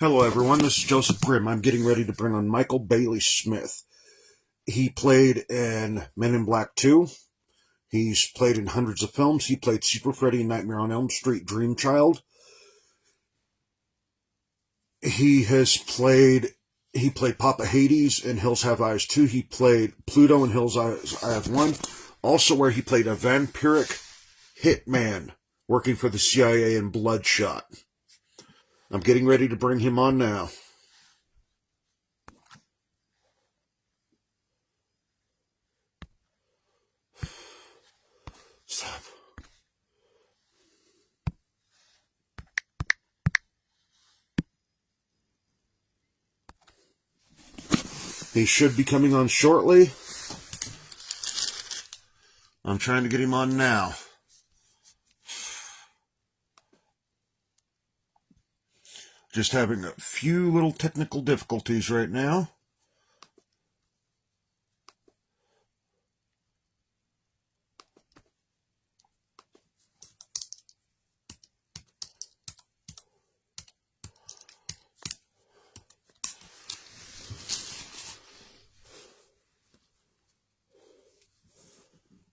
Hello everyone, this is Joseph Grimm. I'm getting ready to bring on Michael Bailey Smith. He played in Men in Black 2. He's played in hundreds of films. He played Super Freddy in Nightmare on Elm Street, Dream Child. He played Papa Hades in Hills Have Eyes 2. He played Pluto in Hills Have 1. Also where he played a vampiric hitman working for the CIA in Bloodshot. I'm getting ready to bring him on now. Stop. He should be coming on shortly. I'm trying to get him on now. Just having a few little technical difficulties right now.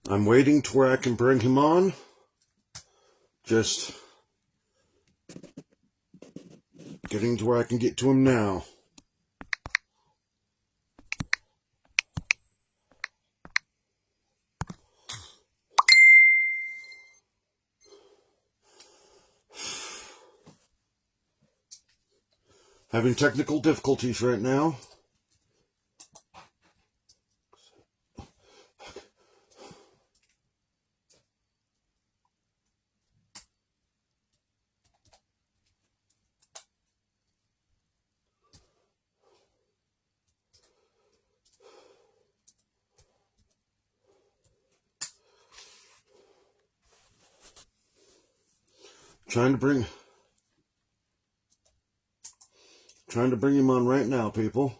I'm waiting to where I can bring him on. Just getting to where I can get to him now. Having technical difficulties right now. Trying to bring him on right now, people.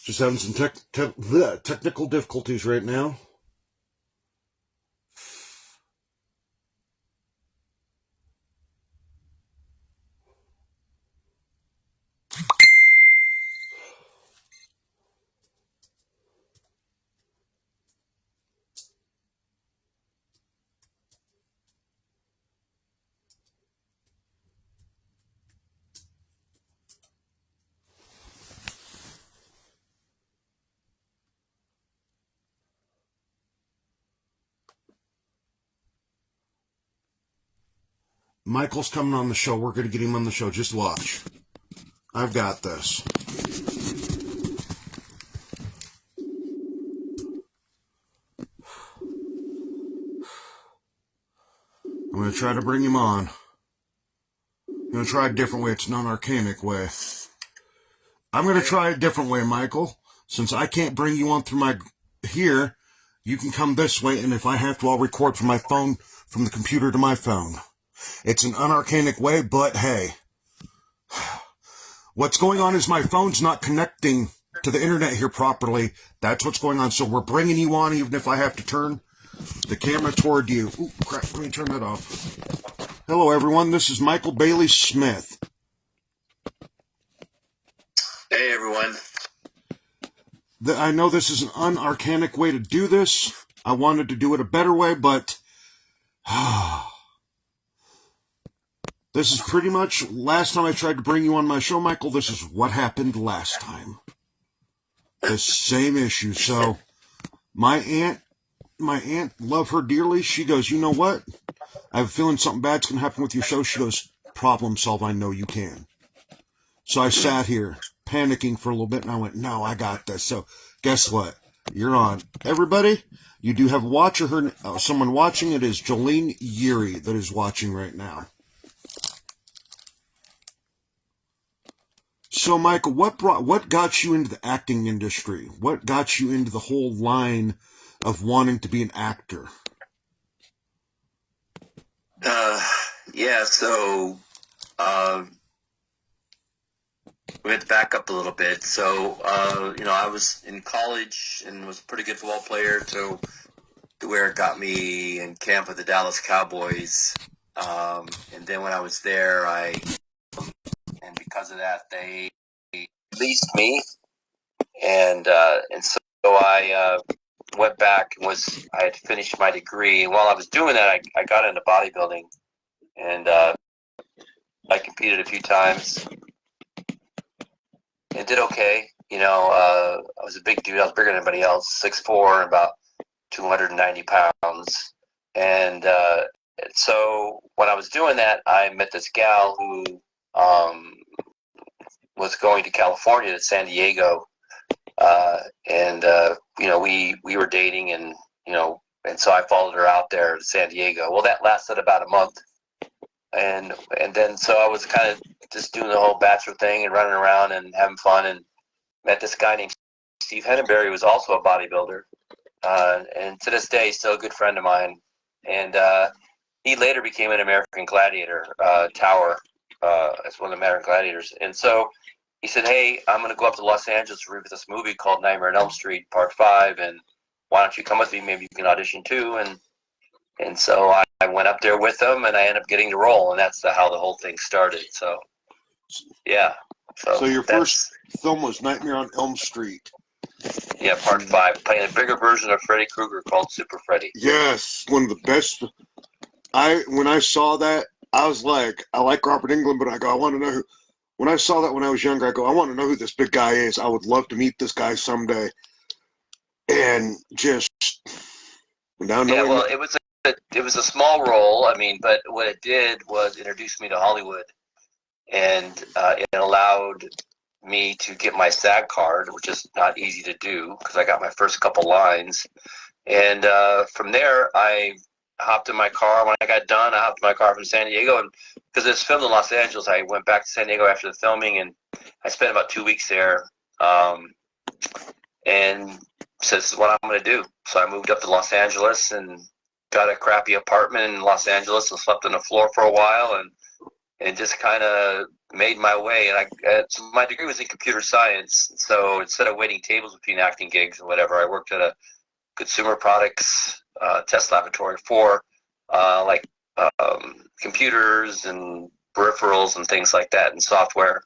Just having some technical difficulties right now. Michael's coming on the show. We're going to get him on the show. Just watch. I've got this. I'm going to try to bring him on. I'm going to try a different way. It's not an arcanic way. I'm going to try a different way, Michael. Since I can't bring you on through my here, you can come this way, and if I have to, I'll record from my phone, from the computer to my phone. It's an unarcanic way, but hey. What's going on is my phone's not connecting to the internet here properly. That's what's going on. So we're bringing you on, even if I have to turn the camera toward you. Ooh, crap, let me turn that off. Hello, everyone. This is Michael Bailey Smith. Hey, everyone. I know this is an unarcanic way to do this. I wanted to do it a better way, but this is pretty much last time I tried to bring you on my show, Michael. This is what happened last time. The same issue. So my aunt, love her dearly. She goes, you know what? I have a feeling something bad's going to happen with your show. She goes, problem solve. I know you can. So I sat here panicking for a little bit, and I went, no, I got this. So guess what? You're on. Everybody, you do have a watcher. Someone watching. It is Jolene Yuri that is watching right now. So, Michael, what got you into the acting industry? What got you into the whole line of wanting to be an actor? Yeah, so we had to back up a little bit. So, I was in college and was a pretty good football player to where it got me in camp with the Dallas Cowboys. And then when I was there, and because of that, they released me. And so I went back and I had finished my degree. And while I was doing that, I got into bodybuilding. And I competed a few times and did okay. I was a big dude. I was bigger than anybody else, 6'4", and about 290 pounds. And so when I was doing that, I met this gal who was going to California, to San Diego. We were dating, and so I followed her out there to San Diego. Well, that lasted about a month. And then so I was kind of just doing the whole bachelor thing and running around and having fun, and met this guy named Steve Henneberry, who was also a bodybuilder, and to this day still a good friend of mine. And he later became an American Gladiator tower as one of the American Gladiators. And so he said, "Hey, I'm going to go up to Los Angeles to review this movie called Nightmare on Elm Street Part 5, and why don't you come with me? Maybe you can audition too." And so I went up there with them, and I ended up getting the role, and that's how the whole thing started. So, yeah. So your first film was Nightmare on Elm Street. Yeah, Part 5, playing a bigger version of Freddy Krueger called Super Freddy. Yes, one of the best. When I saw that, I was like, I like Robert Englund, but I want to know who. When I saw that when I was younger, I go, I want to know who this big guy is. I would love to meet this guy someday. And just went down. Yeah, well, it was a small role. I mean, but what it did was introduce me to Hollywood, and it allowed me to get my SAG card, which is not easy to do because I got my first couple lines. And from there, I hopped in my car. When I got done, I hopped in my car from San Diego, and because it's filmed in Los Angeles, I went back to San Diego after the filming, and I spent about 2 weeks there. And said, "This is what I'm going to do." So I moved up to Los Angeles and got a crappy apartment in Los Angeles and slept on the floor for a while, and just kind of made my way. And so my degree was in computer science. So instead of waiting tables between acting gigs or whatever, I worked at a consumer products test laboratory for computers and peripherals and things like that, and software.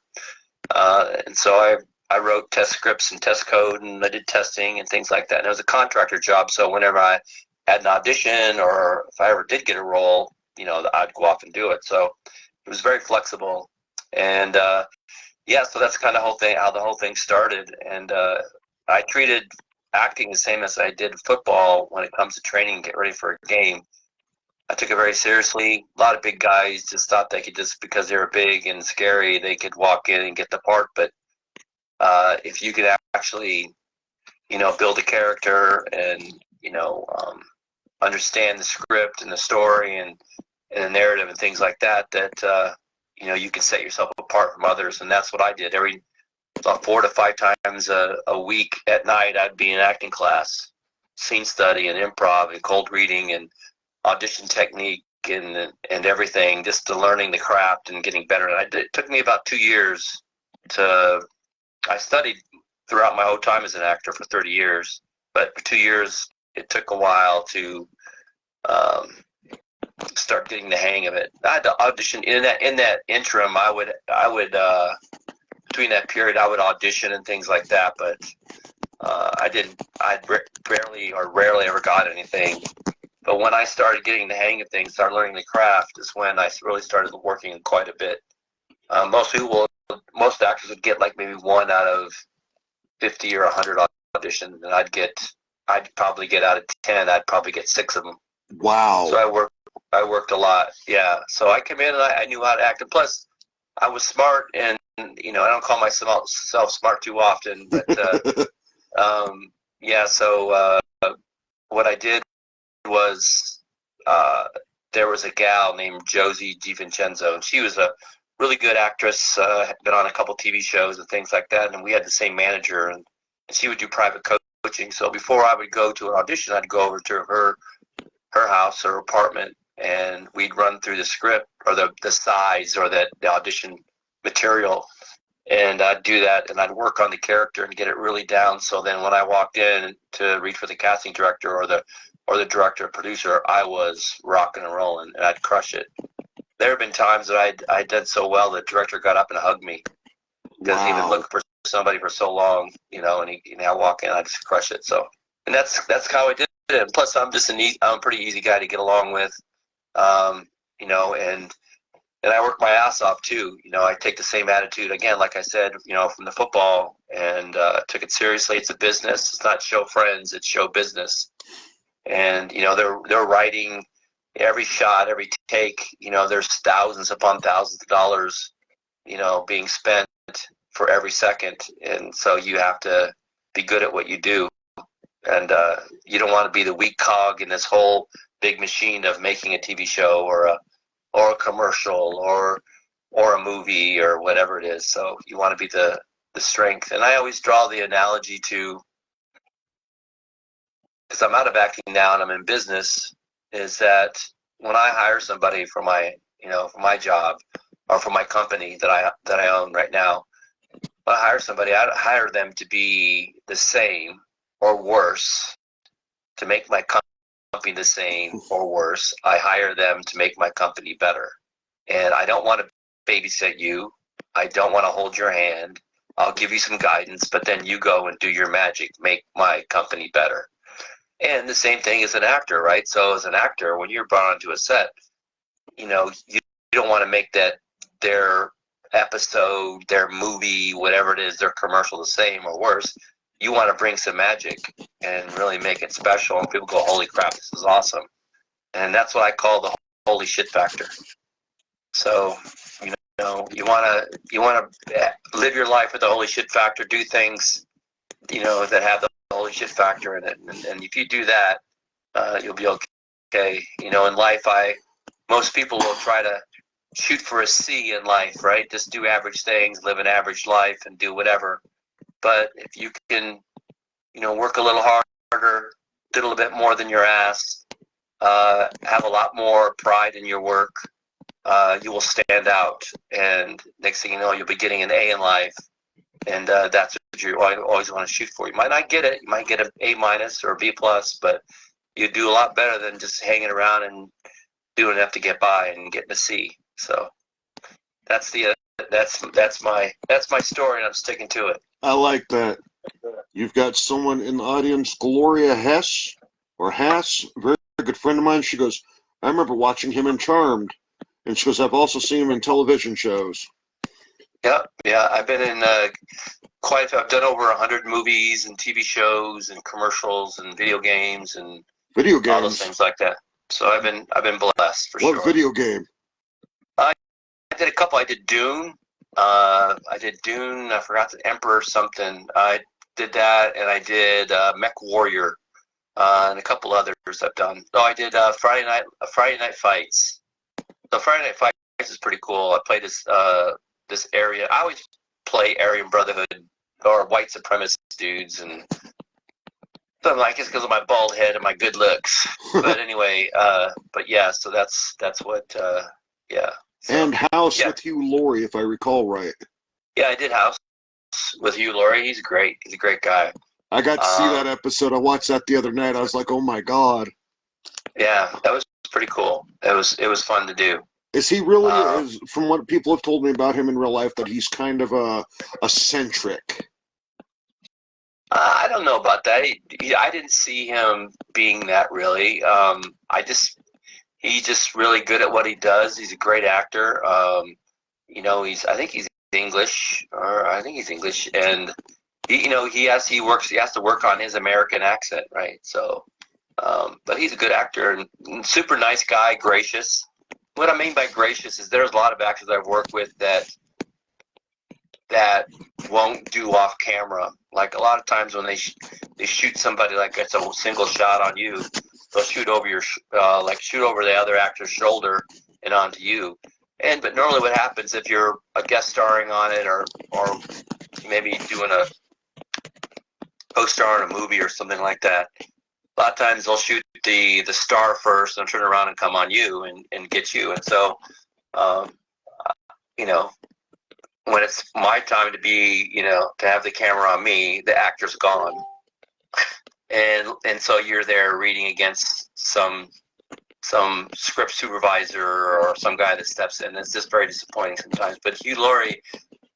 And so I wrote test scripts and test code, and I did testing and things like that. And it was a contractor job, so whenever I had an audition or if I ever did get a role, I'd go off and do it. So it was very flexible. And so that's kind of how the whole thing started. And I treated acting the same as I did football when it comes to training and get ready for a game. I took it very seriously. A lot of big guys just thought they could, just because they were big and scary, they could walk in and get the part. But if you could actually, build a character and, understand the script and the story and the narrative and things like that, you can set yourself apart from others. And that's what I did. About 4 to 5 times a week at night, I'd be in acting class, scene study and improv and cold reading and audition technique and everything, just to learning the craft and getting better. And it took me about 2 years I studied throughout my whole time as an actor for 30 years, but for 2 years, it took a while to start getting the hang of it. I had to audition in that interim. I would between that period, I would audition and things like that, but I barely or rarely ever got anything. But when I started getting the hang of things, started learning the craft, is when I really started working quite a bit. Most actors would get like maybe 1 out of 50 or 100 auditions, and I'd probably get out of 10, I'd probably get 6 of them. Wow. So I worked a lot. Yeah. So I came in and I knew how to act, and plus I was smart, and I don't call myself smart too often, but So what I did was there was a gal named Josie DiVincenzo, and she was a really good actress, had been on a couple TV shows and things like that. And we had the same manager, and she would do private coaching. So before I would go to an audition, I'd go over to her house or apartment, and we'd run through the script or the size or the audition material. And I'd do that, and I'd work on the character and get it really down. So then when I walked in to reach for the casting director or the director or producer, I was rocking and rolling, and I'd crush it. There have been times that I did so well the director got up and hugged me because he'd been looking for somebody for so long, and I walk in, I just crush it. So, and that's how I did it. And plus, I'm a pretty easy guy to get along with, and I work my ass off too. I take the same attitude again, like I said, from the football, and took it seriously. It's a business. It's not show friends. It's show business. And they're writing every shot, every take. There's thousands upon thousands of dollars, being spent for every second, and so you have to be good at what you do. And you don't want to be the weak cog in this whole big machine of making a TV show or a commercial or a movie or whatever it is. So you want to be the strength. And I always draw the analogy to, because I'm out of acting now and I'm in business, is that when I hire somebody for my job or for my company that I own right now, when I hire somebody, I'd hire them to be the same or worse, to make my company the same or worse. I hire them to make my company better. And I don't want to babysit you. I don't want to hold your hand. I'll give you some guidance, but then you go and do your magic, make my company better. And the same thing as an actor, right? So as an actor, when you're brought onto a set, you don't want to make that their episode, their movie, whatever it is, their commercial the same or worse. You want to bring some magic and really make it special, and people go, holy crap, this is awesome. And that's what I call the holy shit factor. So, you want to live your life with the holy shit factor, do things, that have the holy shit factor in it. And if you do that, you'll be okay. In life, most people will try to shoot for a C in life, right? Just do average things, live an average life, and do whatever. But if you can, work a little harder, do a little bit more than your ass, have a lot more pride in your work, you will stand out. And next thing you know, you'll be getting an A in life. And that's what you always want to shoot for. You might not get it. You might get an A- or a B+, but you do a lot better than just hanging around and doing enough to get by and getting a C. So that's my story, and I'm sticking to it. I like that. You've got someone in the audience, Gloria Hess, very good friend of mine. She goes, I remember watching him in Charmed. And she goes, I've also seen him in television shows. Yeah. I've been in I've done over 100 movies and TV shows and commercials and video games and all those things like that. So I've been blessed for sure. What video game? I did a couple. I did Dune. I forgot the Emperor something. I did that, and I did Mech Warrior, and a couple others I've done. Oh, I did Friday Night Fights. So Friday Night Fights is pretty cool. I played this area. I always play Aryan Brotherhood or white supremacist dudes, and something like it's because of my bald head and my good looks. But anyway, but yeah. So that's what. Yeah. So, and House with Hugh Laurie, if I recall right. Yeah, I did House with Hugh Laurie. He's great. He's a great guy. I got to see that episode. I watched that the other night. I was like, oh my God. Yeah, that was pretty cool. It was fun to do. Is he really, from what people have told me about him in real life, that he's kind of a eccentric? I don't know about that. I didn't see him being that really. He's just really good at what he does. He's a great actor. I think he's English, and he has to work on his American accent, right? So, but he's a good actor and super nice guy, gracious. What I mean by gracious is there's a lot of actors I've worked with that won't do off camera. Like a lot of times when they shoot somebody, like it's a single shot on you, they'll shoot over shoot over the other actor's shoulder and onto you. but normally what happens if you're a guest starring on it, or maybe doing a co-star in a movie or something like that, a lot of times they'll shoot the star first and turn around and come on you and get you. And so, you know, when it's my time to be, you know, to have the camera on me, the actor's gone. And so you're there reading against some script supervisor or some guy that steps in. It's just very disappointing sometimes. But Hugh Laurie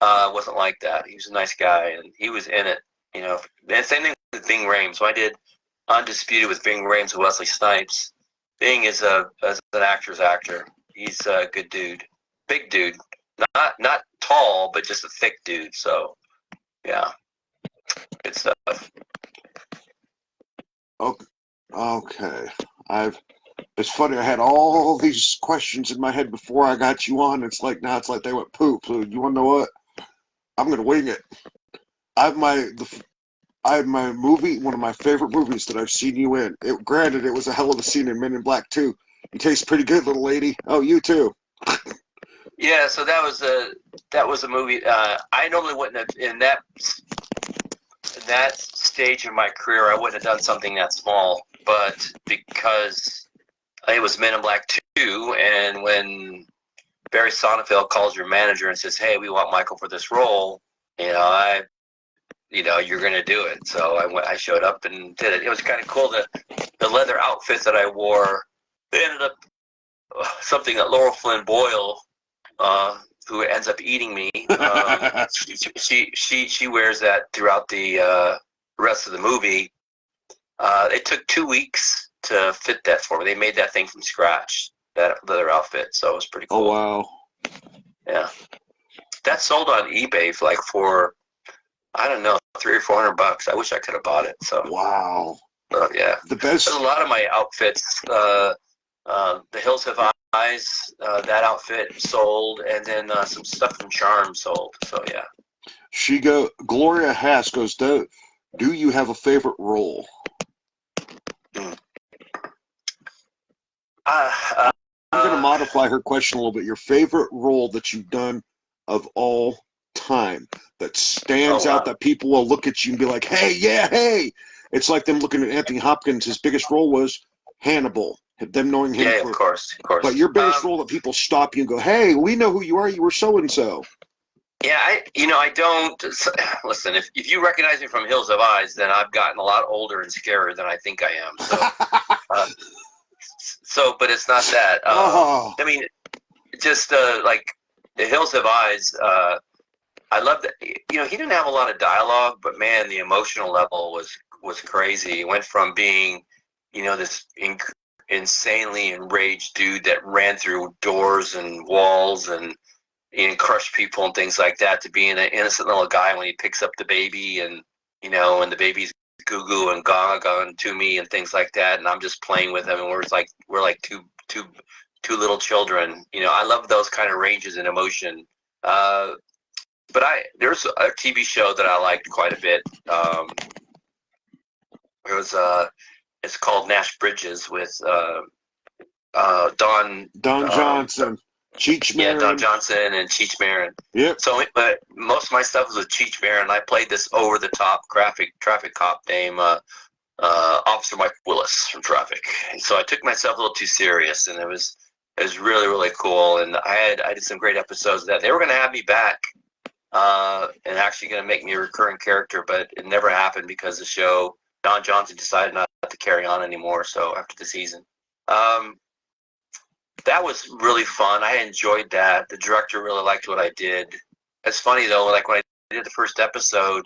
wasn't like that. He was a nice guy, and he was in it, you know. And same thing with Bing Rames. So I did Undisputed with Bing Rames and Wesley Snipes. Bing is an actor's actor. He's a good dude, big dude, not tall, but just a thick dude. So yeah, good stuff. Okay. It's funny, I had all these questions in my head before I got you on. It's like now it's like they went poop. So you wanna know what? I'm gonna wing it. I have my movie, one of my favorite movies that I've seen you in. Granted, it was a hell of a scene in Men in Black 2. You taste pretty good, little lady. Oh, you too. Yeah, so that was a movie. I normally wouldn't have in that stage of my career. I wouldn't have done something that small, but because it was Men in Black 2, and when Barry Sonnenfeld calls your manager and says, "Hey, we want Michael for this role," you're going to do it. So I showed up and did it. It was kind of cool. The leather outfit that I wore, they ended up something that Laurel Flynn Boyle, who ends up eating me, she wears that throughout the rest of the movie. It took 2 weeks to fit that for me. They made that thing from scratch, that leather outfit. So it was pretty cool. Oh, wow. Yeah. That sold on eBay for I don't know, $300 or $400. I wish I could have bought it. So wow. Yeah. The best. There's a lot of my outfits. The Hills Have Eyes, that outfit sold, and then some stuff from Charm sold. So yeah. Gloria Hass goes, do you have a favorite role? I'm going to modify her question a little bit. Your favorite role that you've done of all time that stands out, that people will look at you and be like, hey. It's like them looking at Anthony Hopkins. His biggest role was Hannibal. Them knowing him. Yeah, of course. But your biggest role that people stop you and go, hey, we know who you are. You were so-and-so. Yeah, I don't listen. If you recognize me from Hills of Eyes, then I've gotten a lot older and scarier than I think I am. So, but it's not that. I mean, just like the Hills Have Eyes. I love that. He didn't have a lot of dialogue, but man, the emotional level was crazy. It went from being, this insanely enraged dude that ran through doors and walls and crushed people and things like that, to being an innocent little guy when he picks up the baby and and the baby's goo goo and gaga to me and things like that, and I'm just playing with him, and we're like two little children. I love those kind of ranges in emotion. But there's a TV show that I liked quite a bit. It's called Nash Bridges with Don Johnson. Cheech Marin. Yeah, Don Johnson and Cheech Marin. Yep. So, but most of my stuff was with Cheech Marin. I played this over-the-top traffic cop named Officer Mike Willis from Traffic. And so I took myself a little too serious, and it was really, really cool. And I did some great episodes of that. They were going to have me back and actually going to make me a recurring character, but it never happened because the show, Don Johnson decided not to carry on anymore. So after the season. That was really fun. I enjoyed that. The director really liked what I did. It's funny, though, like when I did the first episode,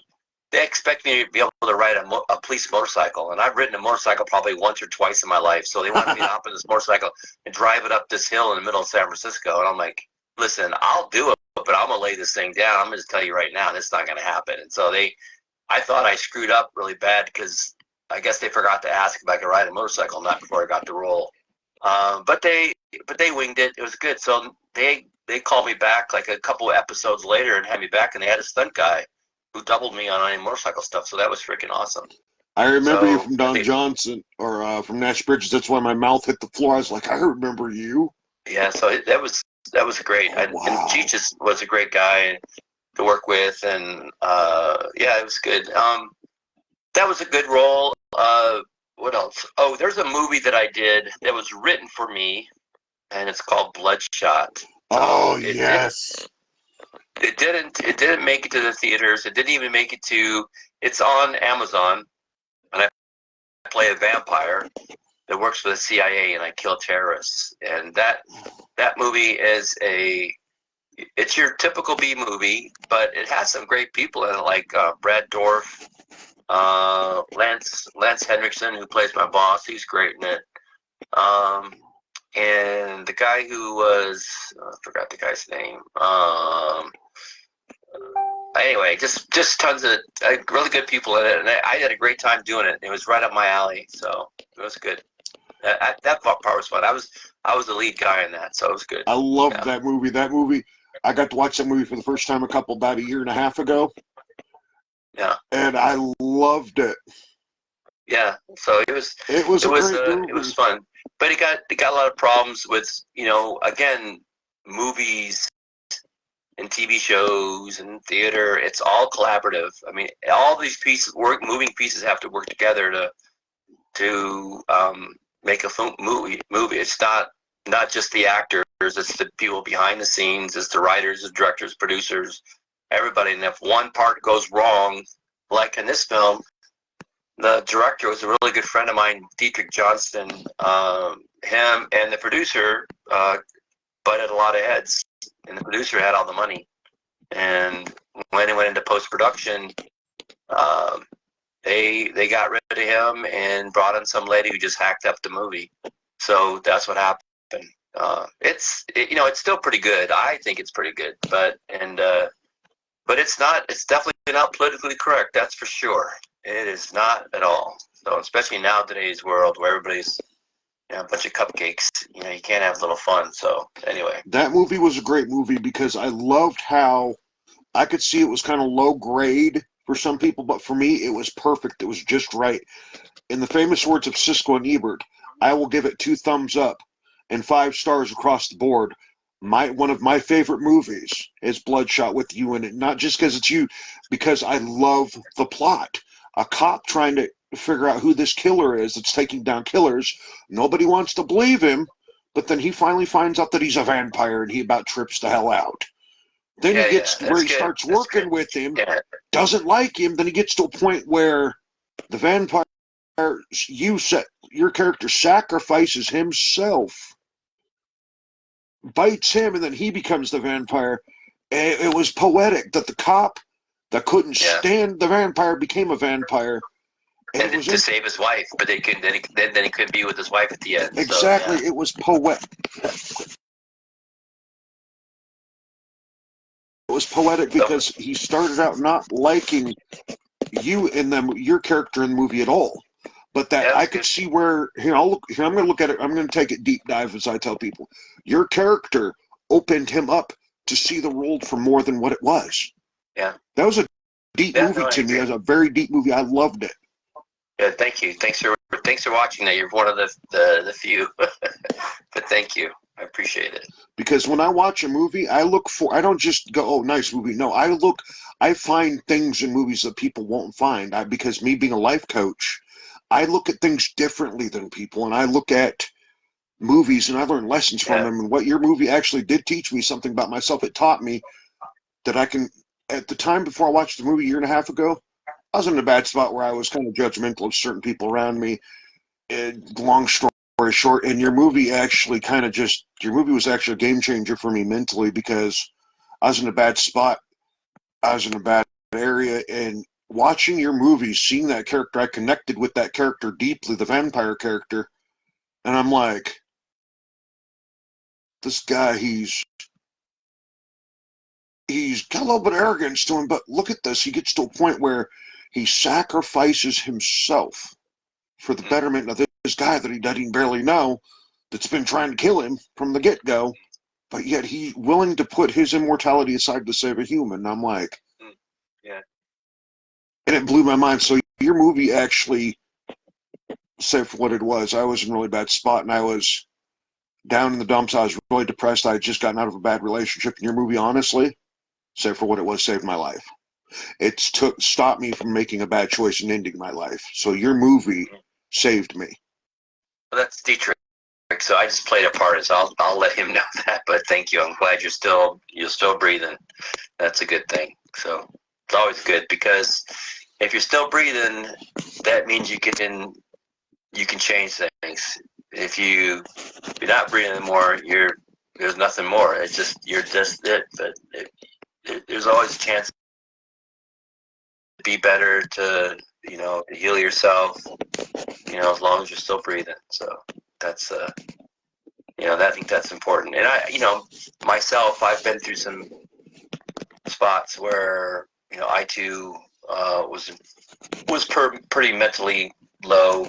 they expect me to be able to ride a police motorcycle. And I've ridden a motorcycle probably once or twice in my life. So they wanted me to hop on this motorcycle and drive it up this hill in the middle of San Francisco. And I'm like, listen, I'll do it, but I'm going to lay this thing down. I'm going to tell you right now, it's not going to happen. And so I thought I screwed up really bad because I guess they forgot to ask if I could ride a motorcycle, not before I got the role. But they winged it. It was good. So they called me back like a couple of episodes later and had me back, and they had a stunt guy who doubled me on any motorcycle stuff. So that was freaking awesome. I remember you from Don Johnson or from Nash Bridges. That's why my mouth hit the floor. I was like, I remember you. Yeah. So that was great. Oh, wow. And Cheech was a great guy to work with, and yeah, it was good. That was a good role. What else? Oh, there's a movie that I did that was written for me, and it's called Bloodshot. Oh, yes. It didn't make it to the theaters. It didn't even make it to. It's on Amazon, and I play a vampire that works for the CIA, and I kill terrorists. And that movie is it's your typical B movie, but it has some great people in it, like Brad Dourif, Lance Henriksen, who plays my boss. He's great in it. And the guy who was I forgot the guy's name. Anyway, just tons of really good people in it, and I had a great time doing it. It was right up my alley, so it was good. That part was fun. I was the lead guy in that, so it was good. I loved that movie. That movie, I got to watch that movie for the first time about a year and a half ago. Yeah. And I loved it. Yeah. So it was great movie. It was fun, but it got a lot of problems with, again, movies and TV shows and theater. It's all collaborative. I mean, all these moving pieces have to work together to make a movie. It's not just the actors. It's the people behind the scenes. It's the writers, the directors, producers, everybody. And if one part goes wrong, like in this film, the director was a really good friend of mine, Dietrich Johnston. Him and the producer butted a lot of heads, and the producer had all the money. And when it went into post-production, they got rid of him and brought in some lady who just hacked up the movie. So that's what happened. It's still pretty good. I think it's pretty good, but it's not. It's definitely not politically correct. That's for sure. It is not at all. So especially now today's world where everybody's a bunch of cupcakes. You can't have a little fun. So anyway, that movie was a great movie because I loved how I could see it was kind of low grade for some people, but for me it was perfect. It was just right. In the famous words of Siskel and Ebert, I will give it 2 thumbs up and 5 stars across the board. One of my favorite movies is Bloodshot with you in it, not just because it's you, because I love the plot. A cop trying to figure out who this killer is that's taking down killers. Nobody wants to believe him, but then he finally finds out that he's a vampire and he about trips the hell out. Then he gets to where he starts working with him, doesn't like him, then he gets to a point where the vampire, your character sacrifices himself, bites him, and then he becomes the vampire. It was poetic that the cop that couldn't stand the vampire became a vampire. And to save his wife, but then he couldn't be with his wife at the end. Exactly, so, It was poetic. It was poetic because he started out not liking your character in the movie at all. But that I could see where I'm going to look at it. I'm going to take it deep dive, as I tell people. Your character opened him up to see the world for more than what it was. Yeah, that was a deep movie to me. It was a very deep movie. I loved it. Yeah, thank you. Thanks for watching that. You're one of the few. But thank you. I appreciate it. Because when I watch a movie, I don't just go, oh, nice movie. No, I find things in movies that people won't find. Because me being a life coach, I look at things differently than people, and I look at movies and I learn lessons from them. And what your movie actually did teach me something about myself. It taught me that I can, at the time before I watched the movie a year and a half ago, I was in a bad spot where I was kind of judgmental of certain people around me. Long story short, and your movie was actually a game changer for me mentally, because I was in a bad spot. I was in a bad area, and watching your movie, seeing that character, I connected with that character deeply, the vampire character, and I'm like, this guy, he's got a little bit of arrogance to him, but look at this. He gets to a point where he sacrifices himself for the betterment of this guy that he doesn't barely know, that's been trying to kill him from the get-go, but yet he's willing to put his immortality aside to save a human. And I'm like, yeah. And it blew my mind. So your movie actually, say for what it was, I was in a really bad spot, and I was down in the dumps. I was really depressed. I had just gotten out of a bad relationship. And your movie, honestly, save for what it was, saved my life. It stopped me from making a bad choice and ending my life. So your movie saved me. Well, that's Dietrich. So I just played a part, so I'll let him know that. But thank you. I'm glad you're still breathing. That's a good thing. So it's always good, because if you're still breathing, that means you can change things. If you're not breathing anymore, there's nothing more. It's just you're just it. But there's always a chance to be better, to to heal yourself. As long as you're still breathing. So that's I think that's important. And I myself, I've been through some spots where I too was pretty mentally low.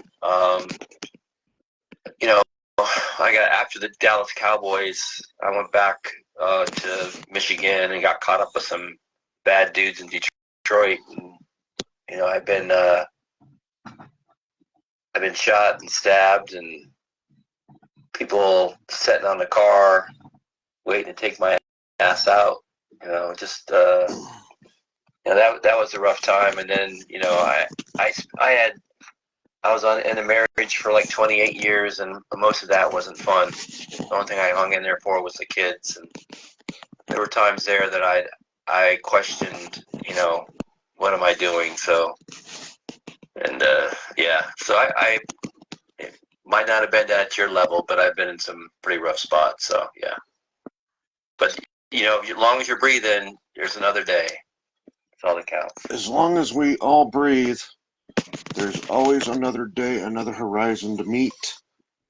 I got, after the Dallas Cowboys, I went back to Michigan and got caught up with some bad dudes in Detroit. And, I've been shot and stabbed, and people sitting on the car waiting to take my ass out. That was a rough time. And then I was in a marriage for like 28 years, and most of that wasn't fun. The only thing I hung in there for was the kids. And there were times there that I questioned, what am I doing? So, and so I it might not have been at your level, but I've been in some pretty rough spots. So yeah, but as long as you're breathing, there's another day. That's all that counts. As long as we all breathe, there's always another day, another horizon to meet.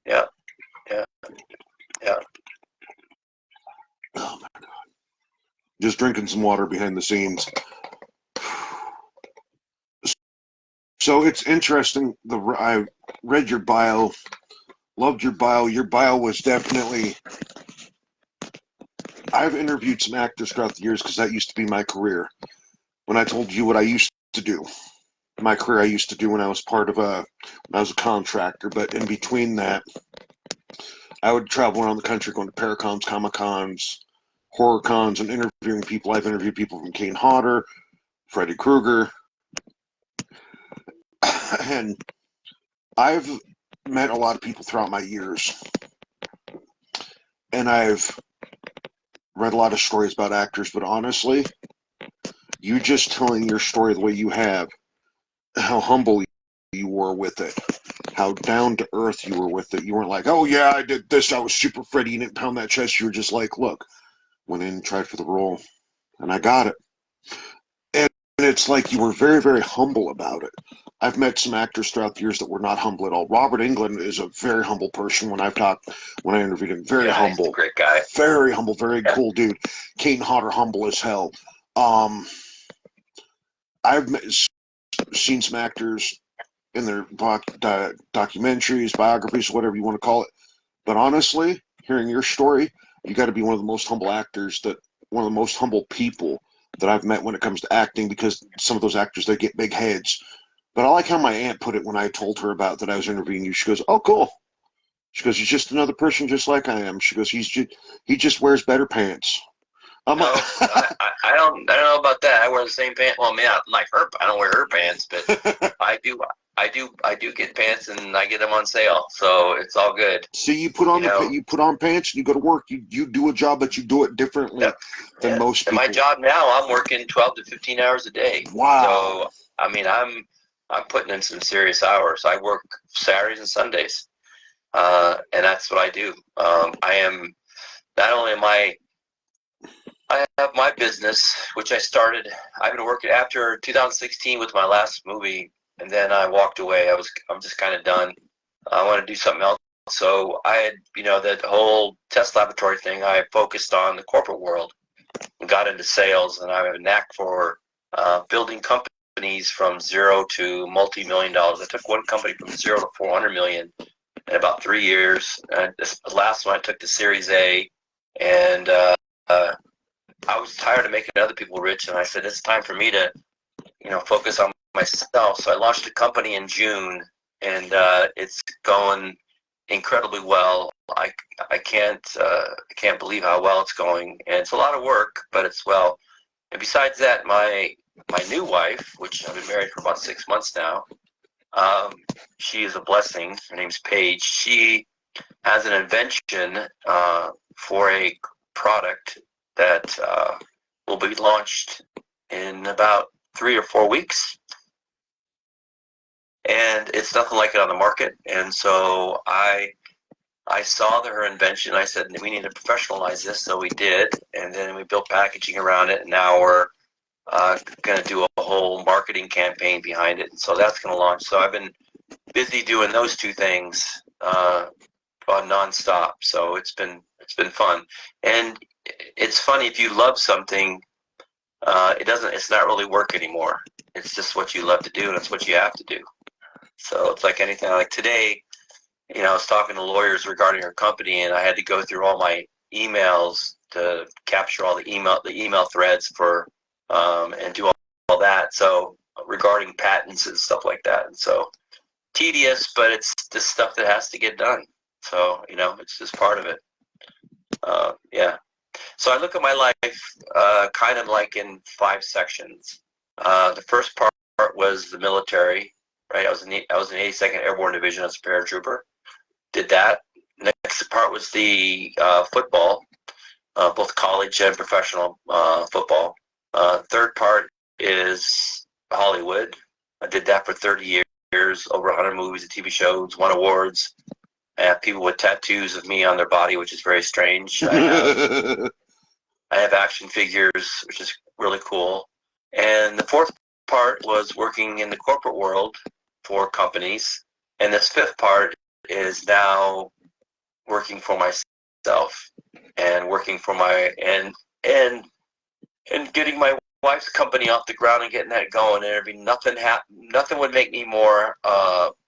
Yeah. Oh my God. Just drinking some water behind the scenes. So it's interesting. I read your bio, loved your bio. Your bio was definitely... I've interviewed some actors throughout the years because that used to be my career. When I told you what I used to do, my career I used to do when I was when I was a contractor, but in between that, I would travel around the country going to Paracons, Comic-Cons, horror cons, and interviewing people. I've interviewed people from Kane Hodder, Freddy Krueger, and I've met a lot of people throughout my years, and I've read a lot of stories about actors, but honestly, you just telling your story the way you have, how humble you were with it, how down to earth you were with it. You weren't like, oh yeah, I did this, I was super Freddy, you didn't pound that chest. You were just like, look, went in, tried for the role, and I got it. And it's like you were very, very humble about it. I've met some actors throughout the years that were not humble at all. Robert Englund is a very humble person. When I interviewed him, very humble. He's a great guy. Very humble, very cool dude. Kane Hodder, humble as hell. I've seen some actors in their documentaries, biographies, whatever you want to call it. But honestly, hearing your story, you got to be one of the most humble actors, one of the most humble people that I've met when it comes to acting, because some of those actors, they get big heads. But I like how my aunt put it when I told her about that I was interviewing you. She goes, oh, cool. She goes, he's just another person just like I am. She goes, he just wears better pants. I'm No, like, I don't know about that. I wear the same pants. Well, I mean, like her, I don't wear her pants, but I do get pants, and I get them on sale, so it's all good. See, you put on pants, and you go to work. You do a job, but you do it differently than most people. In my job now, I'm working 12 to 15 hours a day. Wow. So I mean, I'm putting in some serious hours. I work Saturdays and Sundays, and that's what I do. I am not only am I have my business, which I started. I've been working after 2016 with my last movie, and then I walked away. I'm just kind of done. I want to do something else. So I had, that whole test laboratory thing. I focused on the corporate world and got into sales, and I have a knack for building companies from zero to multi-million dollars. I took one company from zero to 400 million in about 3 years. And this last one I took to Series A, and I was tired of making other people rich, and I said, it's time for me to, focus on myself. So I launched a company in June, and it's going incredibly well. I can't believe how well it's going, and it's a lot of work, but it's well. And besides that, my new wife, which I've been married for about 6 months now, she is a blessing. Her name's Paige. She has an invention for a product that will be launched in about 3 or 4 weeks. And it's nothing like it on the market. And so I saw her invention. I said, we need to professionalize this. So we did. And then we built packaging around it. And now we're going to do a whole marketing campaign behind it. And so that's going to launch. So I've been busy doing those two things on nonstop. So it's been fun. And it's funny, if you love something, it's not really work anymore. It's just what you love to do, and it's what you have to do. So it's like anything. Like today, I was talking to lawyers regarding our company, and I had to go through all my emails to capture all the email threads for and do all that. So regarding patents and stuff like that. And so tedious, but it's just stuff that has to get done. So it's just part of it. Yeah. So I look at my life kind of like in 5 sections. The first part was the military, right? I was in the 82nd Airborne Division as a paratrooper. Did that. Next part was the football, both college and professional football. Third part is Hollywood. I did that for 30 years, over 100 movies and TV shows, won awards. I have people with tattoos of me on their body, which is very strange. I have action figures, which is really cool. And the fourth part was working in the corporate world for companies. And this fifth part is now working for myself and working for and getting my wife's company off the ground and getting that going. And there'd be nothing would make me more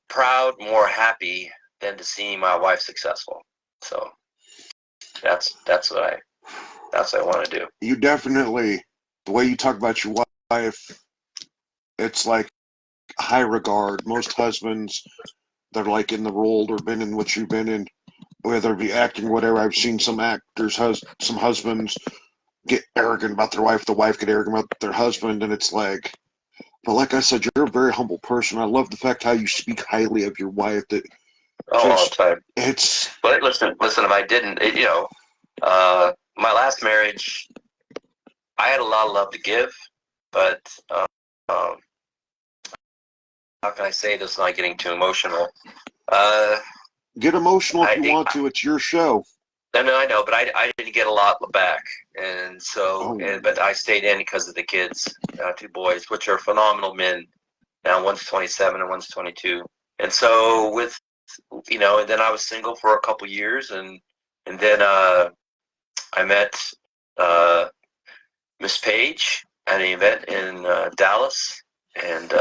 proud, more happy than to see my wife successful. So that's what I want to do. You definitely, the way you talk about your wife, it's like high regard. Most husbands, they're like in the role or been in what you've been in, whether it be acting, whatever. I've seen some actors, some husbands get arrogant about their wife, the wife get arrogant about their husband, and it's like, but like I said, you're a very humble person. I love the fact how you speak highly of your wife. That all the time. It's. But listen. If I didn't, my last marriage, I had a lot of love to give, but how can I say this without getting too emotional? Get emotional if you want to. It's your show. No, I know, but I didn't get a lot back, and so but I stayed in because of the kids, 2 boys, which are phenomenal men. Now one's 27 and one's 22, and so with and then I was single for a couple years, and then I met Miss Page at an event in Dallas, and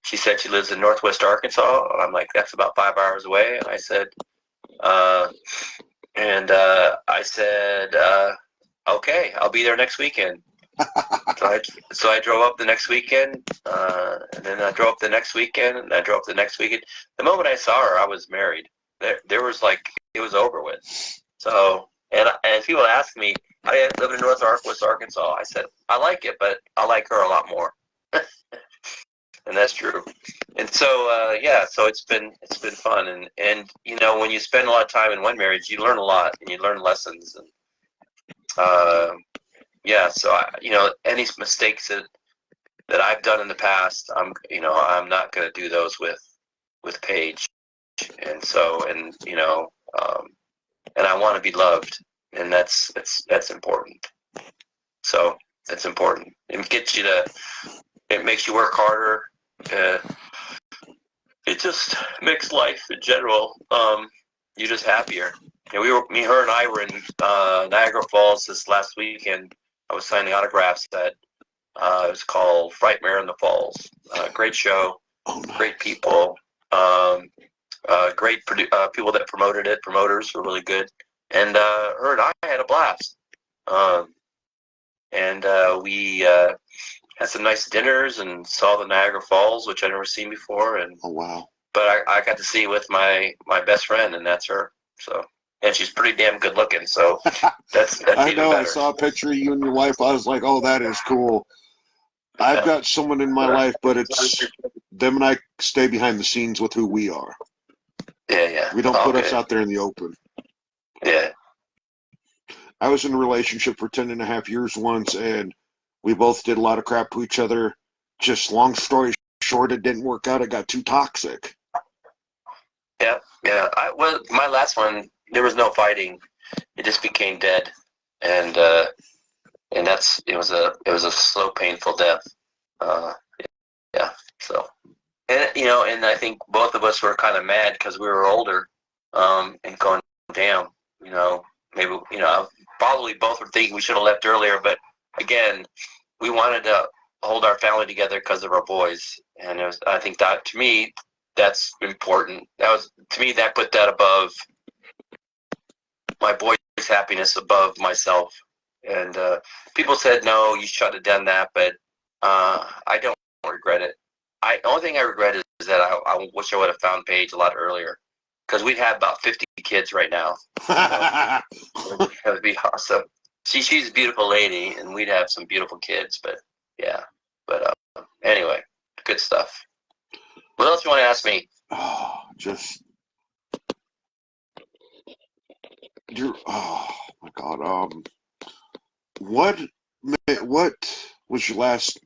she said she lives in Northwest Arkansas. I'm like, that's about 5 hours away, and I said. Okay, I'll be there next weekend. So I drove up the next weekend, and then I drove up the next weekend, and I drove up the next weekend. The moment I saw her, I was married. There was it was over with. So, and people ask me, I live in Northwest Arkansas. I said, I like it, but I like her a lot more. And that's true. And so, so it's been fun. And when you spend a lot of time in one marriage, you learn a lot and you learn lessons. And so any mistakes that I've done in the past, I'm not going to do those with Paige. And so, and I want to be loved, and that's important. So that's important. It makes you work harder. It just makes life in general. You're just happier. Her and I were in Niagara Falls this last weekend. I was signing autographs at it was called Frightmare in the Falls. Great show, great people, great people that promoted it. Promoters were really good, and her and I had a blast. We had some nice dinners and saw the Niagara Falls, which I'd never seen before. And oh wow! but I got to see with my best friend, and that's her. So, and she's pretty damn good looking. So that's I even know. better. I saw a picture of you and your wife. I was like, oh, that is cool. I've got someone in my life, but it's them and I stay behind the scenes with who we are. Yeah. We don't put us out there in the open. Yeah. I was in a relationship for 10.5 years once, and we both did a lot of crap to each other. Just long story short, it didn't work out. It got too toxic. Yeah. Well, my last one, there was no fighting. It just became dead, and it was a slow, painful death. Yeah. So, and I think both of us were kind of mad because we were older, and going, damn, maybe, probably both were thinking we should have left earlier, but again, we wanted to hold our family together because of our boys, and I think that, to me, that's important. To me, that put that above my boys' happiness, above myself. And people said, no, you should have done that, but I don't regret it. The only thing I regret is that I wish I would have found Paige a lot earlier, because we'd have about 50 kids right now. That would be awesome. She's a beautiful lady, and we'd have some beautiful kids. But yeah, anyway, good stuff. What else you want to ask me? Oh my God. What was your last?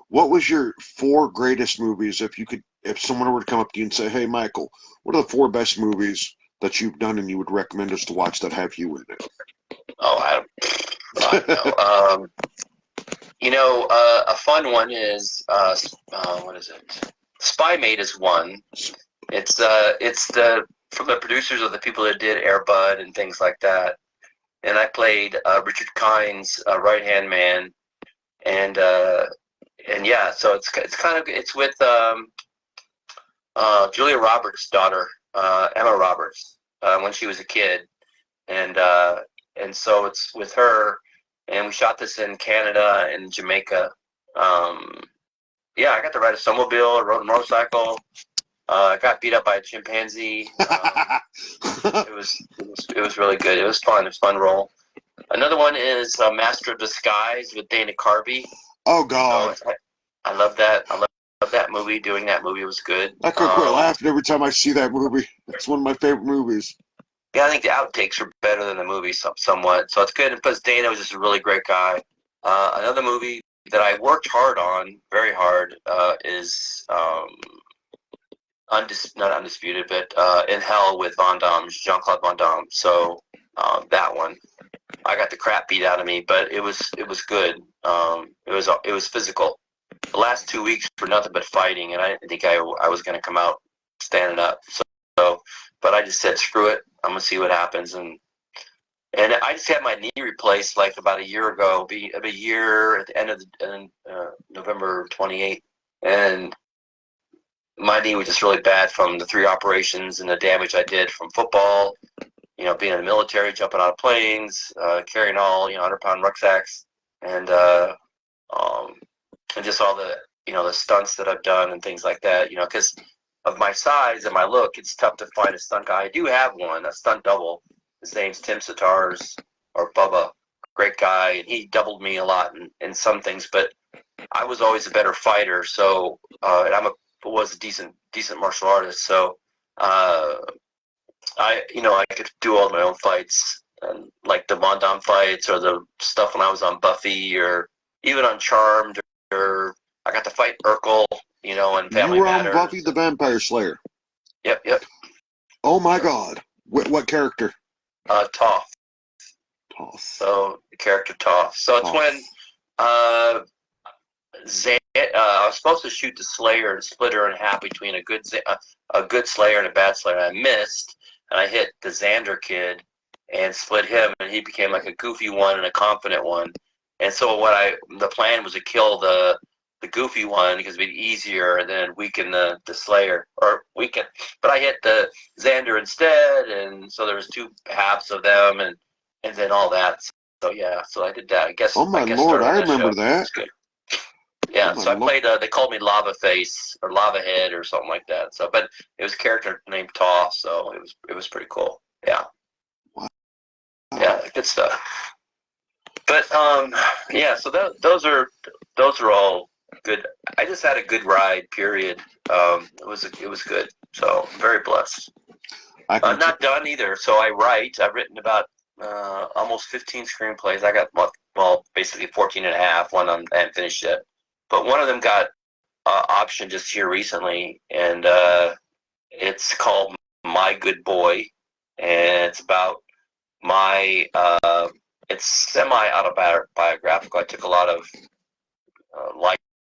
What was your 4 greatest movies? If someone were to come up to you and say, "Hey, Michael, what are the 4 best movies that you've done and you would recommend us to watch that have you in it?" Oh, I don't know. A fun one is what is it? Spy Mate is one. It's from the producers of the people that did Air Bud and things like that. And I played Richard Kine's right-hand man, and yeah, so it's with Julia Roberts' daughter, Emma Roberts, when she was a kid, and so it's with her, and we shot this in Canada and Jamaica. Yeah, I got to ride a snowmobile, I rode a motorcycle. I got beat up by a chimpanzee. It was really good. It was fun. It was a fun role. Another one is Master of Disguise with Dana Carvey. Oh God, So I love that. I love that movie. Doing that movie was good. I couldn't quit laughing every time I see that movie. It's one of my favorite movies. Yeah, I think the outtakes are better than the movie somewhat. So it's good. And plus, Dana was just a really great guy. Another movie that I worked hard on, very hard, is not Undisputed, but In Hell with Van Damme, Jean-Claude Van Damme. So that one, I got the crap beat out of me, but it was good. It was physical. The last 2 weeks were nothing but fighting, and I didn't think I was going to come out standing up. So, but I just said, screw it. I'm gonna see what happens, and I just had my knee replaced like about a year ago. Be a year at the end of November 28th, and my knee was just really bad from the 3 operations and the damage I did from football. Being in the military, jumping out of planes, carrying all 100-pound rucksacks, and just all the the stunts that I've done and things like that. Because of my size and my look, it's tough to find a stunt guy. I do have one, a stunt double. His name's Tim Satars, or Bubba. Great guy, and he doubled me a lot in some things, but I was always a better fighter. So, and was a decent martial artist. So, I could do all my own fights, and like the Van Damme fights or the stuff when I was on Buffy or even on Charmed, or I got to fight Urkel, and Family You were on Matters. Buffy the Vampire Slayer. Yep. Oh my God, what character? Toph. Toph. So the character Toph. So it's when I was supposed to shoot the Slayer and split her in half between a good Slayer and a bad Slayer. I missed, and I hit the Xander kid and split him, and he became like a goofy one and a confident one. And so the plan was to kill the goofy one because it'd be easier, and then weaken the Slayer, but I hit the Xander instead, and so there was 2 halves of them, and then all that. So yeah, so I did that. I guess. Oh my Lord, I remember that. Yeah, Yeah, I'm so I gonna look. played. They called me Lava Face or Lava Head or something like that. So, but it was a character named Toss, so it was pretty cool. Yeah, Wow. yeah, good stuff. But yeah. So those are all good. I just had a good ride. Period. It was good. So I'm very blessed. I'm not done either. So I write. I've written about almost 15 screenplays. I got well, basically 14 and a half. One I haven't finished yet, but one of them got option just here recently, and it's called My Good Boy, and it's about my. It's semi-autobiographical. I took a lot of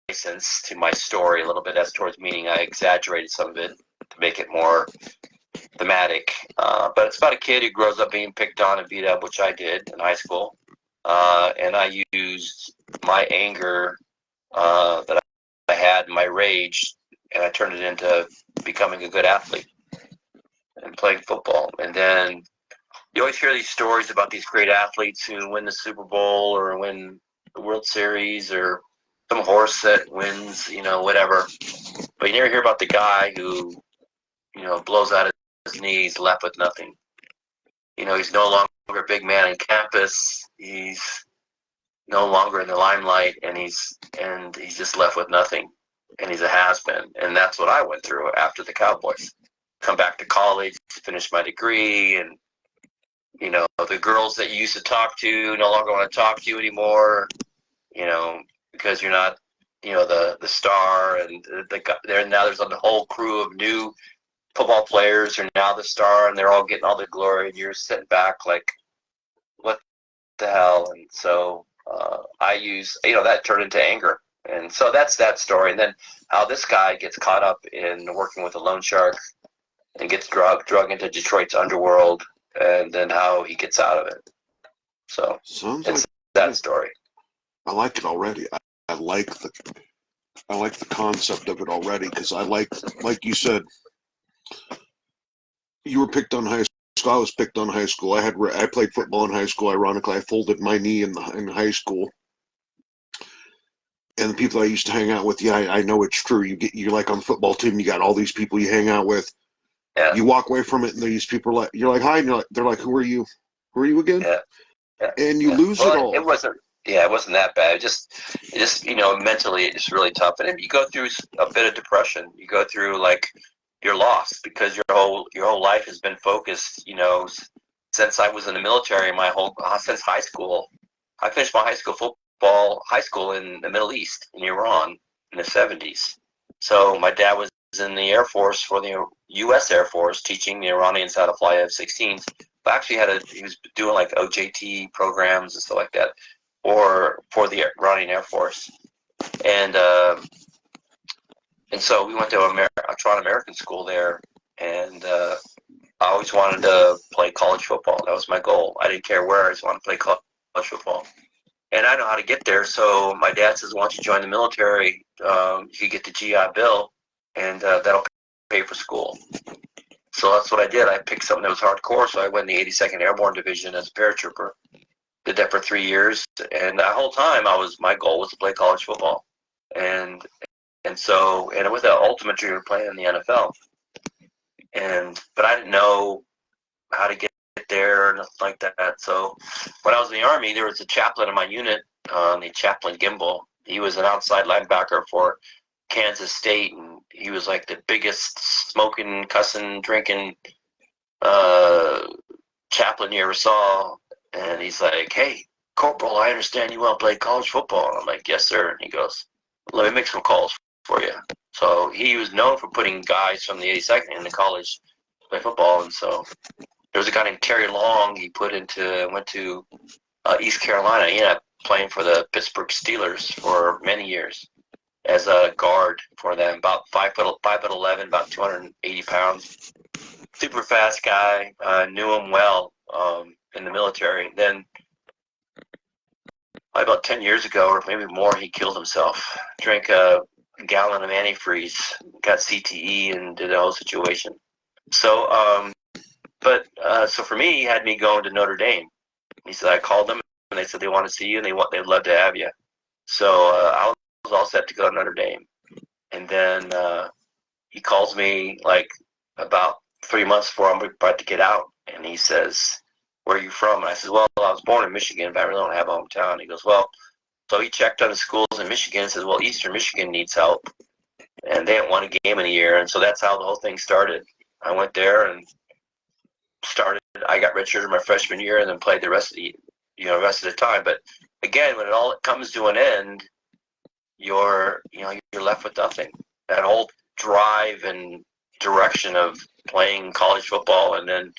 license to my story a little bit as towards meaning. I exaggerated some of it to make it more thematic. But it's about a kid who grows up being picked on and beat up, which I did in high school. And I used my anger that I had, my rage, and I turned it into becoming a good athlete and playing football. And then you always hear these stories about these great athletes who win the Super Bowl or win the World Series or some horse that wins, whatever. But you never hear about the guy who, blows out his knees, left with nothing. He's no longer a big man on campus. He's no longer in the limelight, and he's just left with nothing, and he's a has-been. And that's what I went through after the Cowboys. Come back to college, finish my degree, and the girls that you used to talk to no longer want to talk to you anymore. Because you're not, the star, and now there's a whole crew of new football players are now the star, and they're all getting all the glory, and you're sitting back like, what the hell? And so I use, that turned into anger. And so that's that story. And then how this guy gets caught up in working with a loan shark and gets drug into Detroit's underworld, and then how he gets out of it. So Sounds it's like that story. I like it already. I like the concept of it already because like you said, you were picked on high school. I was picked on high school. I played football in high school. Ironically, I folded my knee in high school. And the people I used to hang out with, yeah, I know it's true. You're like on the football team. You got all these people you hang out with. Yeah. You walk away from it, and these people are like, you're like, hi, and they're like, who are you? Who are you again? Yeah. Yeah. And you lose it all. It wasn't that bad. It just mentally it's really tough. And then you go through a bit of depression. You go through like you're lost because your whole life has been focused, since I was in the military, since high school. I finished my high school in the Middle East, in Iran, in the 70s. So my dad was in the Air Force, for the U.S. Air Force, teaching the Iranians how to fly F-16s. But actually he was doing like OJT programs and stuff like that, or for the Iranian Air Force. And so we went to a Toronto American school there, and I always wanted to play college football. That was my goal. I didn't care where. I just wanted to play college football. And I know how to get there, so my dad says, why don't you join the military? You could get the GI Bill, and that'll pay for school. So that's what I did. I picked something that was hardcore, so I went in the 82nd Airborne Division as a paratrooper. Did that for 3 years, and that whole time my goal was to play college football. And it was the ultimate dream of playing in the NFL. But I didn't know how to get there or nothing like that. So when I was in the Army, there was a chaplain in my unit, the Chaplain Gimbel. He was an outside linebacker for Kansas State, and he was like the biggest smoking, cussing, drinking chaplain you ever saw. And he's like, hey, Corporal, I understand you want to play college football. And I'm like, yes, sir. And he goes, let me make some calls for you. So he was known for putting guys from the 82nd into college to play football. And so there was a guy named Terry Long. He went to East Carolina. He ended up playing for the Pittsburgh Steelers for many years as a guard for them. About 5'11", about 280 pounds. Super fast guy. Knew him well in the military. Then about 10 years ago, or maybe more, he killed himself. Drank a gallon of antifreeze, got CTE, and did the whole situation. So, so for me, he had me going to Notre Dame. He said, I called them, and they said they want to see you, and they'd love to have you. So I was all set to go to Notre Dame. And then he calls me like about 3 months before I'm about to get out. And he says, where are you from? And I said, well, I was born in Michigan, but I really don't have a hometown. He goes, well, so he checked on the schools in Michigan and says, well, Eastern Michigan needs help. And they hadn't won a game in a year. And so that's how the whole thing started. I went there and I got redshirted my freshman year and then played the rest of the time. But again, when it all comes to an end, you're left with nothing. That whole drive and direction of playing college football, and then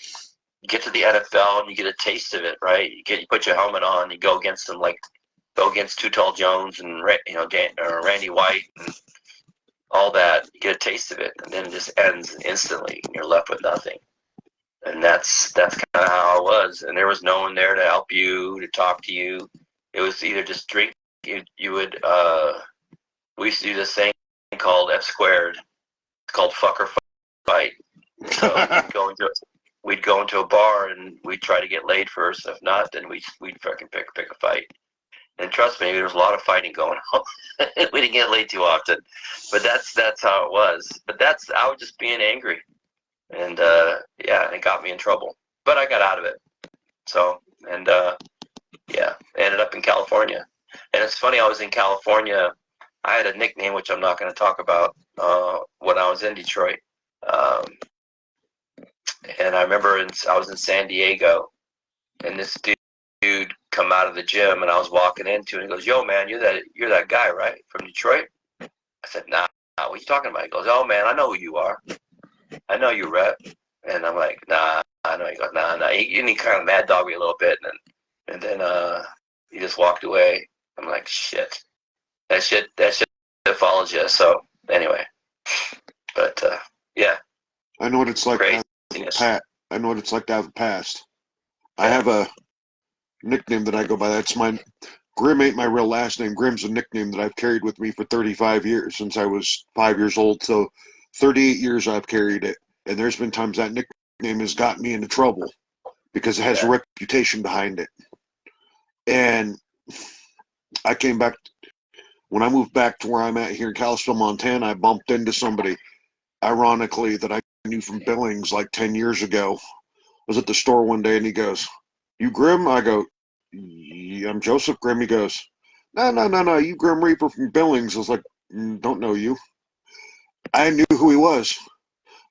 you get to the NFL and you get a taste of it, right? You put your helmet on, you go against Too Tall Jones and Randy White and all that. You get a taste of it, and then it just ends instantly, and you're left with nothing. And that's kind of how it was. And there was no one there to help you, to talk to you. It was either just drink. You would. We used to do this thing called F squared. It's called fuck or fight. So we'd go into a bar and we'd try to get laid first. If not, then we'd fucking pick a fight. And trust me, there was a lot of fighting going on. We didn't get laid too often, but that's how it was. But I was just being angry, and it got me in trouble. But I got out of it. So ended up in California. And it's funny, I was in California. I had a nickname, which I'm not going to talk about, when I was in Detroit. And I remember I was in San Diego, and this dude come out of the gym, and I was walking into it, and he goes, yo, man, you're that guy, right, from Detroit? I said, nah, what are you talking about? He goes, oh, man, I know who you are. I know you, rep. And I'm like, nah, I know. He goes, nah. He kind of mad dog me a little bit, and then he just walked away. I'm like, shit. That shit follows you. So anyway, but yeah. I know what it's like. I know what it's like to have a past. Yeah. I have a nickname that I go by. That's mine. Grimm ain't my real last name. Grimm's a nickname that I've carried with me for 35 years, since I was 5 years old. So 38 years I've carried it. And there's been times that nickname has gotten me into trouble because it has a reputation behind it. And I came back, when I moved back to where I'm at here in Kalispell, Montana, I bumped into somebody, ironically, that I knew from Billings like 10 years ago. I was at the store one day and he goes, you Grimm? I go, yeah, I'm Joseph Grimm. He goes, no, you Grim Reaper from Billings. I was like, don't know you. I knew who he was.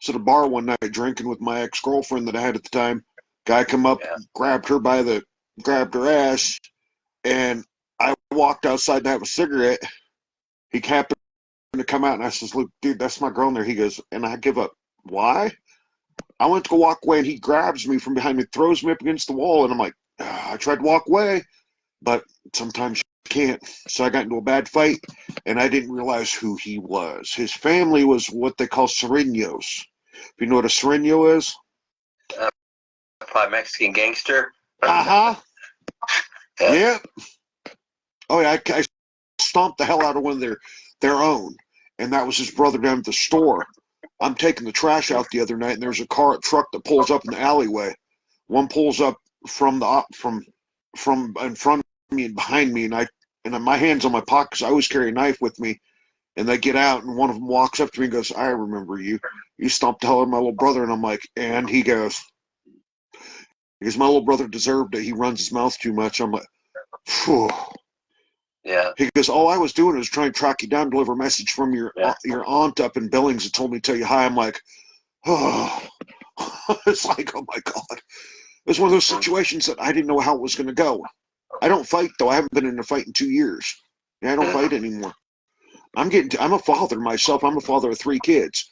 So at a bar one night drinking with my ex-girlfriend that I had at the time, guy come up, grabbed her ass, and I walked outside to have a cigarette. He happened to come out, and I says, look, dude, that's my girl in there. He goes, and I give up. Why? I went to go walk away, and he grabs me from behind me, throws me up against the wall, and I'm like, I tried to walk away, but sometimes you can't. So I got into a bad fight, and I didn't realize who he was. His family was what they call Serenos. If you know what a Sereno is? Probably Mexican gangster. Uh-huh. Yeah. Oh, yeah, I stomped the hell out of one of their own, and that was his brother down at the store. I'm taking the trash out the other night, and there's a truck that pulls up in the alleyway. One pulls up from in front of me and behind me, and my hand's on my pocket because I always carry a knife with me. And they get out, and one of them walks up to me and goes, I remember you. You stomped the hell out of my little brother. And I'm like, and he goes, because my little brother deserved it. He runs his mouth too much. I'm like, phew. Yeah. He goes, all I was doing was trying to track you down, deliver a message from your aunt up in Billings that told me to tell you hi. I'm like, oh. It's like, oh my God. It was one of those situations that I didn't know how it was going to go. I don't fight, though. I haven't been in a fight in 2 years. Yeah, I don't fight anymore. I'm a father myself. I'm a father of 3 kids.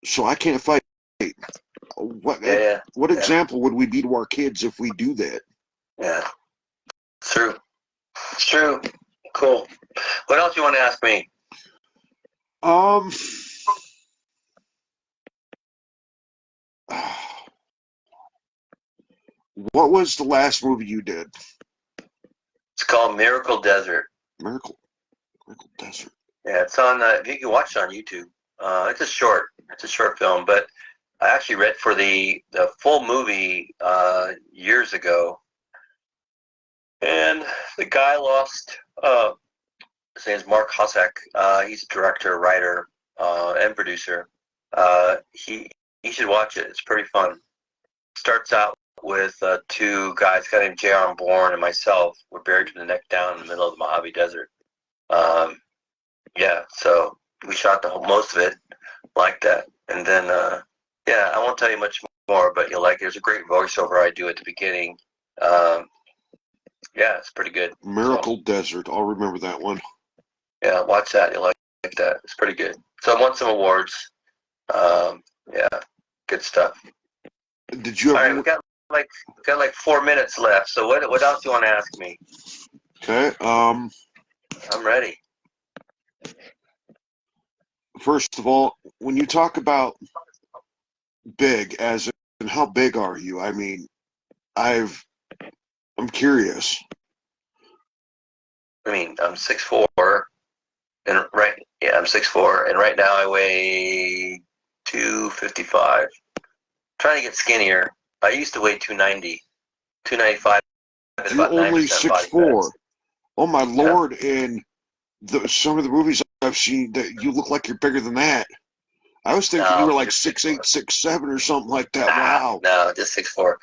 So I can't fight. What example would we be to our kids if we do that? Yeah. True. It's true. Cool. What else you want to ask me? What was the last movie you did? It's called Miracle Desert. Miracle Desert. Yeah, it's on. You can watch it on YouTube. It's a short film, but I actually read for the full movie years ago, and the guy lost His name's Mark Hossack. He's a director, writer, and producer. He You should watch it. It's pretty fun. Starts out with two guys, a guy named J.R. Bourne and myself. We're buried from the neck down in the middle of the Mojave Desert. So we shot most of it like that. And then, I won't tell you much more, but you'll like it. There's a great voiceover I do at the beginning. It's pretty good. Miracle Desert. I'll remember that one. Yeah, watch that. You'll like that. It's pretty good. So I won some awards. Good stuff. Did you ever? All right, we got like 4 minutes left. So what else do you want to ask me? Okay. I'm ready. First of all, when you talk about big, as in how big are you? I mean, I'm curious. I mean, I'm 6'4", and I'm 6'4", and right now I weigh 255. Trying to get skinnier. I used to weigh 290, 295. You're only 6'4". Oh my Lord! In some of the movies I've seen, that you look like you're bigger than that. I was thinking you were like 6'8", 6'7", or something like that. Wow. No, just 6'4".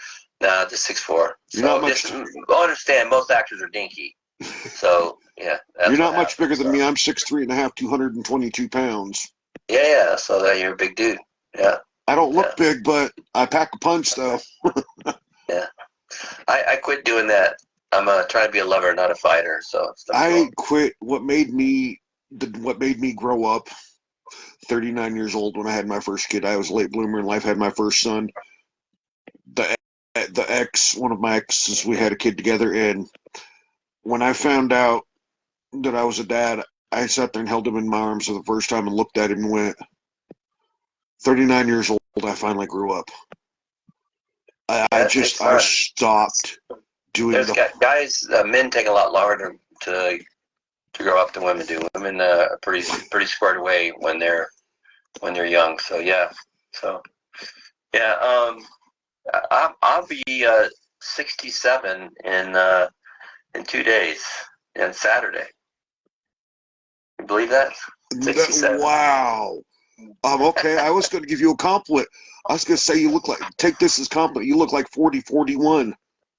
No, just 6'4". You're not much. Understand, most actors are dinky. So yeah, you're not much bigger than me. I'm 6'3.5", 222 pounds. Yeah. So that you're a big dude. Yeah. I don't look big, but I pack a punch, though. Yeah. I quit doing that. I'm trying to be a lover, not a fighter. So I quit. What made me grow up. 39 years old when I had my first kid. I was a late bloomer in life. Had my first son. One of my exes, we had a kid together, and when I found out that I was a dad, I sat there and held him in my arms for the first time and looked at him and went, 39 years old, I finally grew up. I stopped doing guys, men take a lot longer to grow up than women do. Women are pretty squared away when they're young. So I'll be 67 in 2 days, on Saturday. You believe that? 67. Wow. Okay, I was going to give you a compliment. I was going to say take this as compliment. You look like 40, 41.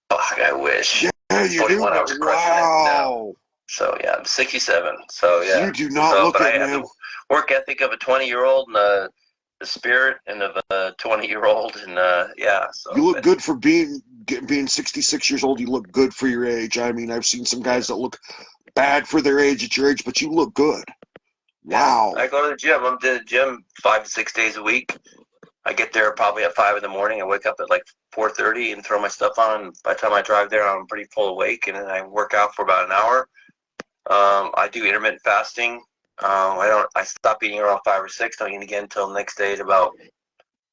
Oh, I wish. Yeah, you do. I was wow. So yeah, I'm 67. So yeah. You do not look it, man. I have the work ethic of a 20-year-old and the spirit of a 20-year-old, and So you look good for being 66 years old. You look good for your age. I mean, I've seen some guys that look bad for their age at your age, but you look good. Wow. I go to the gym. I'm to the gym 5 to 6 days a week. I get there probably at 5 in the morning. I wake up at like 4:30 and throw my stuff on. By the time I drive there, I'm pretty full awake, and then I work out for about an hour. I do intermittent fasting. I stop eating around 5 or 6. Don't eat again until the next day at about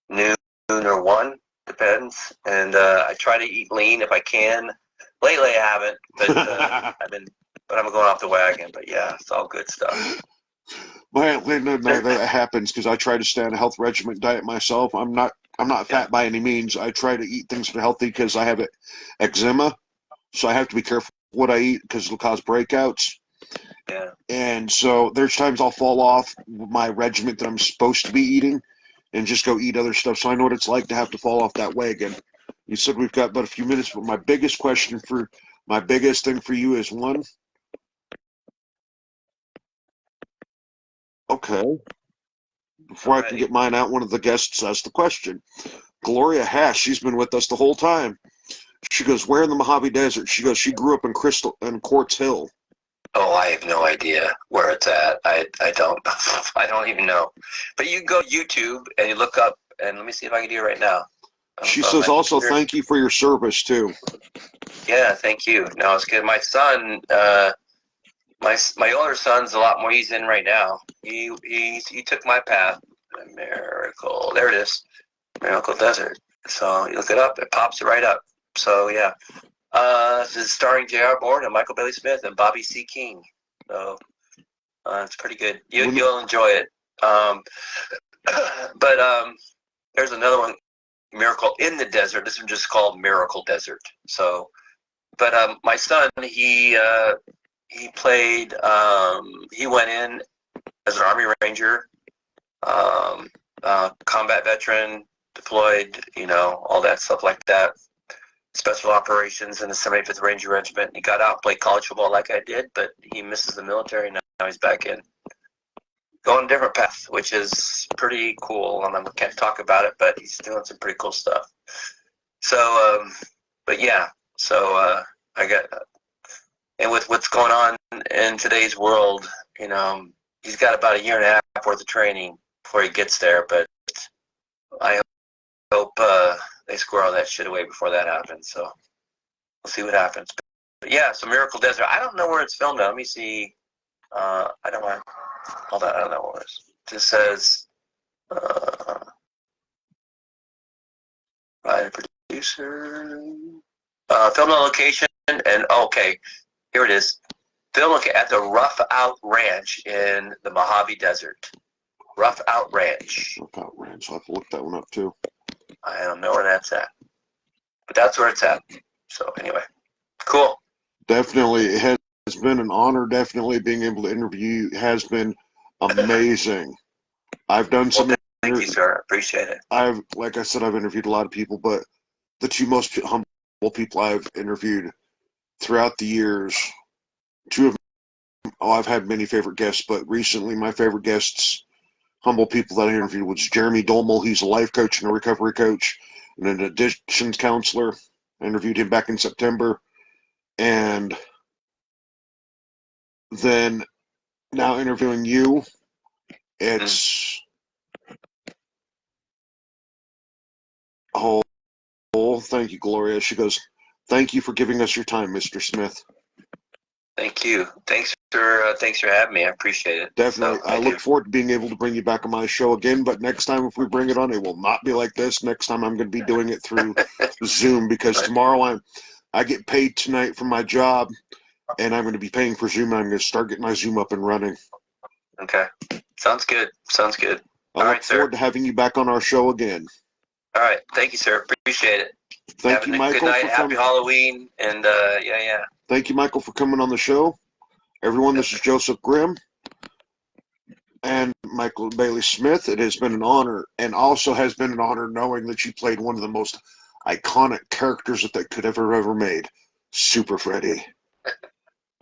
noon or 1, depends. And I try to eat lean if I can. Lately, I haven't, but I'm going off the wagon. But yeah, it's all good stuff. Well, no, that happens because I try to stay on a health regimen diet myself. I'm not fat by any means. I try to eat things that are healthy because I have eczema, so I have to be careful what I eat because it'll cause breakouts. Yeah. And so there's times I'll fall off my regimen that I'm supposed to be eating and just go eat other stuff. So I know what it's like to have to fall off that wagon. You said we've got but a few minutes, but my biggest thing for you is one. Okay. Before I can get mine out, one of the guests asked the question. Gloria Hash, she's been with us the whole time. She goes, where in the Mojave Desert? She goes, she grew up in Quartz Hill. Oh, I have no idea where it's at. I don't I don't even know. But you go YouTube and you look up, and let me see if I can do it right now. She says also thank you for your service too. Yeah, thank you. No, it's good. My son, my older son's a lot more. He's in right now. He took my path. Miracle. There it is. Miracle Desert. So you look it up. It pops right up. So yeah. This is starring J.R. Bourne and Michael Bailey Smith and Bobby C. King. So it's pretty good. You'll enjoy it. But there's another one, Miracle in the Desert. This one just called Miracle Desert. So, but my son, he he played. He went in as an Army Ranger, combat veteran, deployed. All that stuff like that. Special operations in the 75th Ranger Regiment. He got out, played college football like I did, but he misses the military. Now he's back in, going a different path, which is pretty cool. I can't talk about it, but he's doing some pretty cool stuff. So, but yeah, so I got, and with what's going on in today's world, he's got about a year and a half worth of training before he gets there, but I hope they square all that shit away before that happens. So we'll see what happens. But yeah, so Miracle Desert. I don't know where it's filmed at. Let me see. I don't want. Hold on. I don't know what it is. It just says writer, producer, film on location, and okay, here it is. Film at the Rough Out Ranch in the Mojave Desert. Rough Out Ranch. Rough Out Ranch. I'll have to look that one up too. I don't know where that's at, but that's where it's at. So anyway, cool. Definitely, it has been an honor. Definitely being able to interview you has been amazing. I've done some. Thank you, sir. Appreciate it. Like I said, I've interviewed a lot of people, but the two most humble people I've interviewed throughout the years, two of them, I've had many favorite guests, but recently my favorite guests, humble people that I interviewed, was Jeremy Dolmel. He's a life coach and a recovery coach and an addictions counselor. I interviewed him back in September. And then now interviewing you, it's thank you, Gloria. She goes, thank you for giving us your time, Mr. Smith. Thank you. Thanks for having me. I appreciate it. Definitely. So, I look forward to being able to bring you back on my show again, but next time if we bring it on, it will not be like this. Next time I'm going to be doing it through Zoom, because tomorrow I get paid tonight for my job, and I'm going to be paying for Zoom, and I'm going to start getting my Zoom up and running. Okay. Sounds good. I look forward to having you back on our show again. All right. Thank you, sir. Appreciate it. Thank you, Michael. Good night. Happy Halloween. And yeah. Thank you, Michael, for coming on the show. Everyone, this is Joseph Grimm and Michael Bailey Smith. It has been an honor, and also has been an honor knowing that you played one of the most iconic characters that they could have ever made, Super Freddy.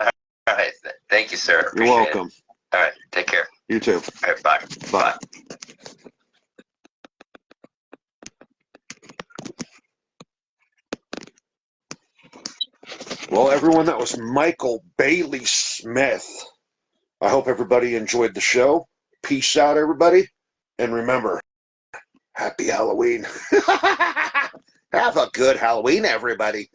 All right. Thank you, sir. You're welcome. All right. Take care. You too. All right. Bye. Bye. Well, everyone, that was Michael Bailey Smith. I hope everybody enjoyed the show. Peace out, everybody. And remember, happy Halloween. Have a good Halloween, everybody.